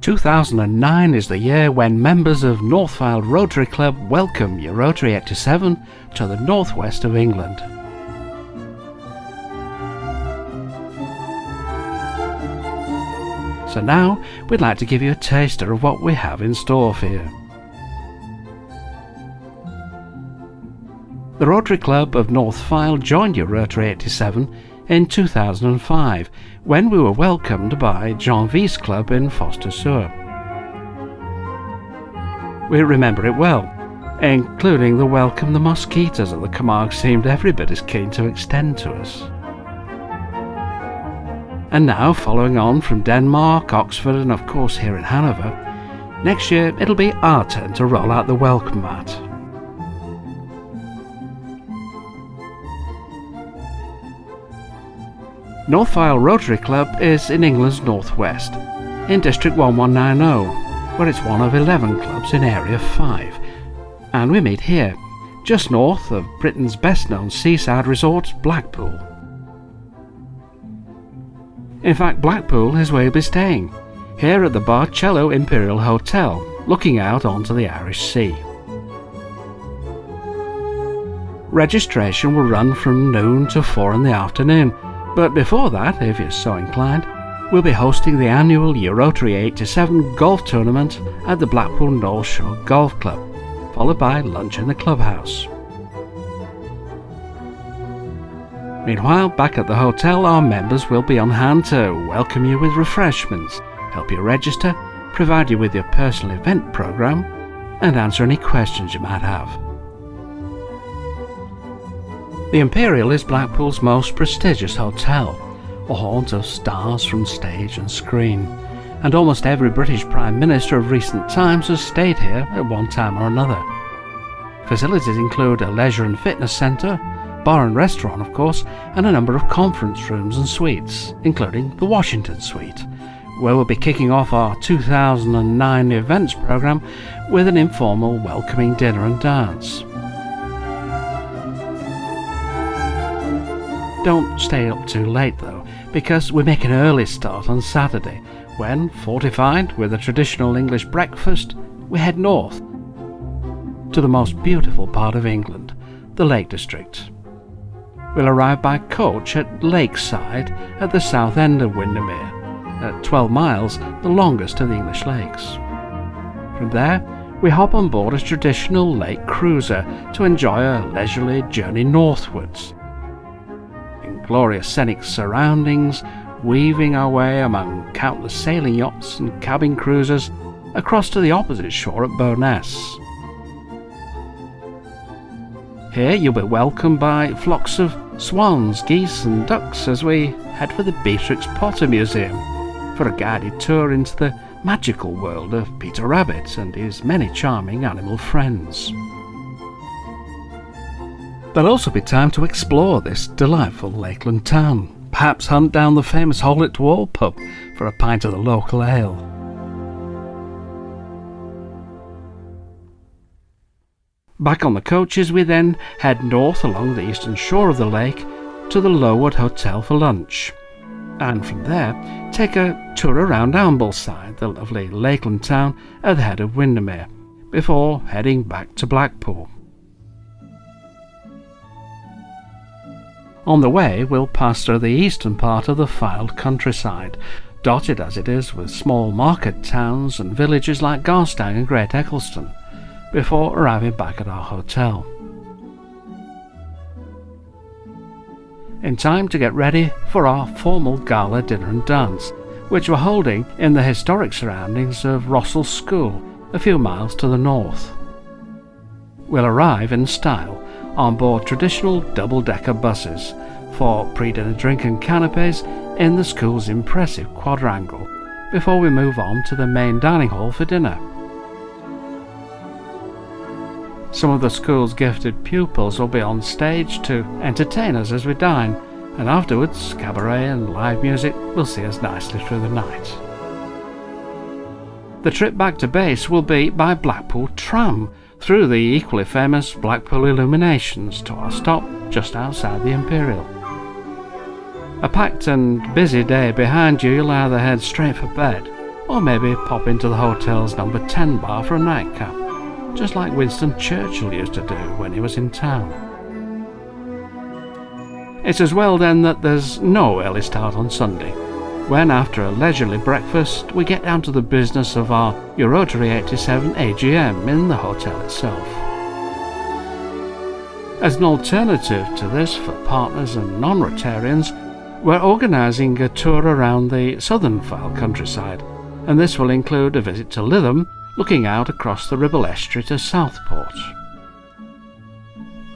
2009 is the year when members of North Fylde Rotary Club welcome EUROTARY 87 to the northwest of England. So now we'd like to give you a taster of what we have in store for you. The Rotary Club of North Fylde joined EUROTARY 87 in 2005 when we were welcomed by John V's club in Foster-Sur. We remember it well, including the welcome the mosquitoes at the Camargue seemed every bit as keen to extend to us. And now, following on from Denmark, Oxford and of course here in Hanover, next year it'll be our turn to roll out the welcome mat. North Fylde Rotary Club is in England's northwest, in District 1190, where it's one of 11 clubs in Area 5. And we meet here, just north of Britain's best-known seaside resort, Blackpool. In fact, Blackpool is where you'll be staying, here at the Barcello Imperial Hotel, looking out onto the Irish Sea. Registration will run from noon to 4 in the afternoon, but before that, if you're so inclined, we'll be hosting the annual EUROTARY 87 golf tournament at the Blackpool North Shore Golf Club, followed by lunch in the clubhouse. Meanwhile, back at the hotel, our members will be on hand to welcome you with refreshments, help you register, provide you with your personal event programme, and answer any questions you might have. The Imperial is Blackpool's most prestigious hotel, a haunt of stars from stage and screen, and almost every British Prime Minister of recent times has stayed here at one time or another. Facilities include a leisure and fitness centre, bar and restaurant of course, and a number of conference rooms and suites, including the Washington Suite, where we'll be kicking off our 2009 events programme with an informal welcoming dinner and dance. Don't stay up too late though, because we make an early start on Saturday, when, fortified with a traditional English breakfast, we head north to the most beautiful part of England, the Lake District. We'll arrive by coach at Lakeside at the south end of Windermere, at 12 miles, the longest of the English lakes. From there, we hop on board a traditional lake cruiser to enjoy a leisurely journey northwards. Glorious scenic surroundings, weaving our way among countless sailing yachts and cabin cruisers across to the opposite shore at Bowness. Here you'll be welcomed by flocks of swans, geese and ducks as we head for the Beatrix Potter Museum for a guided tour into the magical world of Peter Rabbit and his many charming animal friends. There'll also be time to explore this delightful lakeland town, perhaps hunt down the famous Hole It Wall pub for a pint of the local ale. Back on the coaches we then head north along the eastern shore of the lake to the Lowood Hotel for lunch, and from there take a tour around Ambleside, the lovely lakeland town at the head of Windermere, before heading back to Blackpool. On the way, we'll pass through the eastern part of the Fylde countryside, dotted as it is with small market towns and villages like Garstang and Great Eccleston, before arriving back at our hotel. In time to get ready for our formal gala dinner and dance, which we're holding in the historic surroundings of Rossall School, a few miles to the north. We'll arrive in style on board traditional double-decker buses for pre-dinner drink and canapes in the school's impressive quadrangle before we move on to the main dining hall for dinner. Some of the school's gifted pupils will be on stage to entertain us as we dine, and afterwards cabaret and live music will see us nicely through the night. The trip back to base will be by Blackpool tram through the equally famous Blackpool illuminations to our stop just outside the Imperial. A packed and busy day behind you, you'll either head straight for bed, or maybe pop into the hotel's number 10 bar for a nightcap, just like Winston Churchill used to do when he was in town. It's as well then that there's no early start on Sunday, when after a leisurely breakfast we get down to the business of our EUROTARY 87 AGM in the hotel itself. As an alternative to this for partners and non-Rotarians, we're organising a tour around the southern Fylde countryside, and this will include a visit to Lytham, looking out across the Ribble estuary to Southport.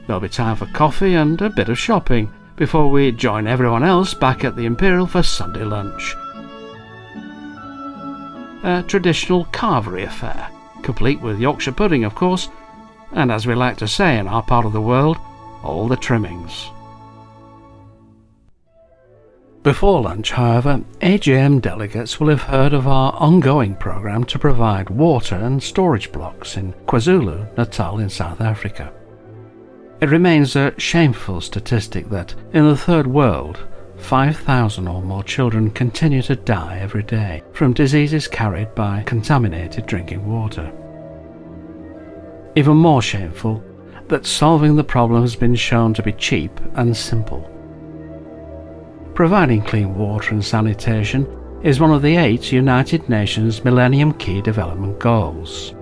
There'll be time for coffee and a bit of shopping before we join everyone else back at the Imperial for Sunday lunch. A traditional carvery affair, complete with Yorkshire pudding of course, and as we like to say in our part of the world, all the trimmings. Before lunch, however, AGM delegates will have heard of our ongoing programme to provide water and storage blocks in KwaZulu-Natal in South Africa. It remains a shameful statistic that, in the Third World, 5,000 or more children continue to die every day from diseases carried by contaminated drinking water. Even more shameful, that solving the problem has been shown to be cheap and simple. Providing clean water and sanitation is one of the 8 United Nations Millennium Key Development Goals,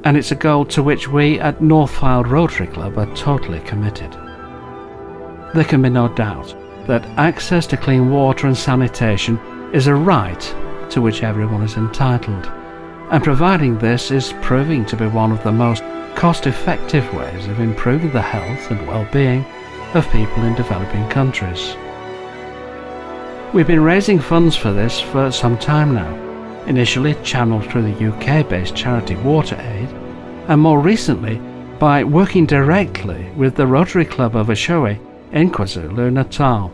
and it's a goal to which we at North Fylde Rotary Club are totally committed. There can be no doubt that access to clean water and sanitation is a right to which everyone is entitled, and providing this is proving to be one of the most cost-effective ways of improving the health and well-being of people in developing countries. We've been raising funds for this for some time now, initially channeled through the UK-based charity WaterAid, and more recently by working directly with the Rotary Club of Eshowe in KwaZulu-Natal.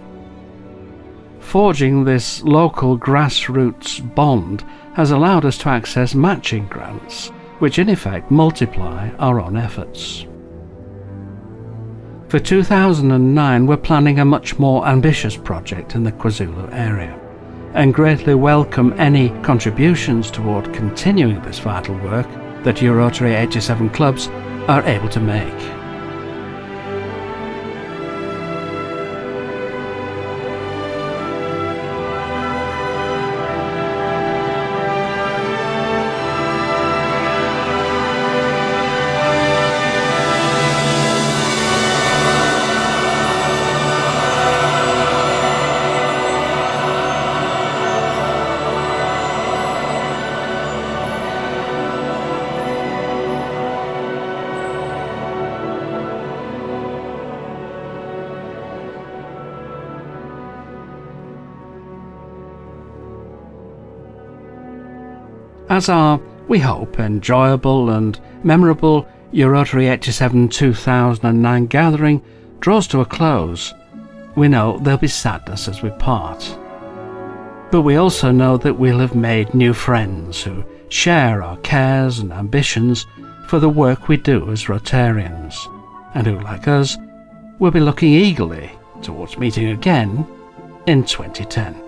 Forging this local grassroots bond has allowed us to access matching grants, which in effect multiply our own efforts. For 2009, we're planning a much more ambitious project in the KwaZulu area, and greatly welcome any contributions toward continuing this vital work that EUROTARY 87 clubs are able to make. As our, we hope, enjoyable and memorable EUROTARY 87 2009 gathering draws to a close, we know there'll be sadness as we part. But we also know that we'll have made new friends who share our cares and ambitions for the work we do as Rotarians, and who, like us, will be looking eagerly towards meeting again in 2010.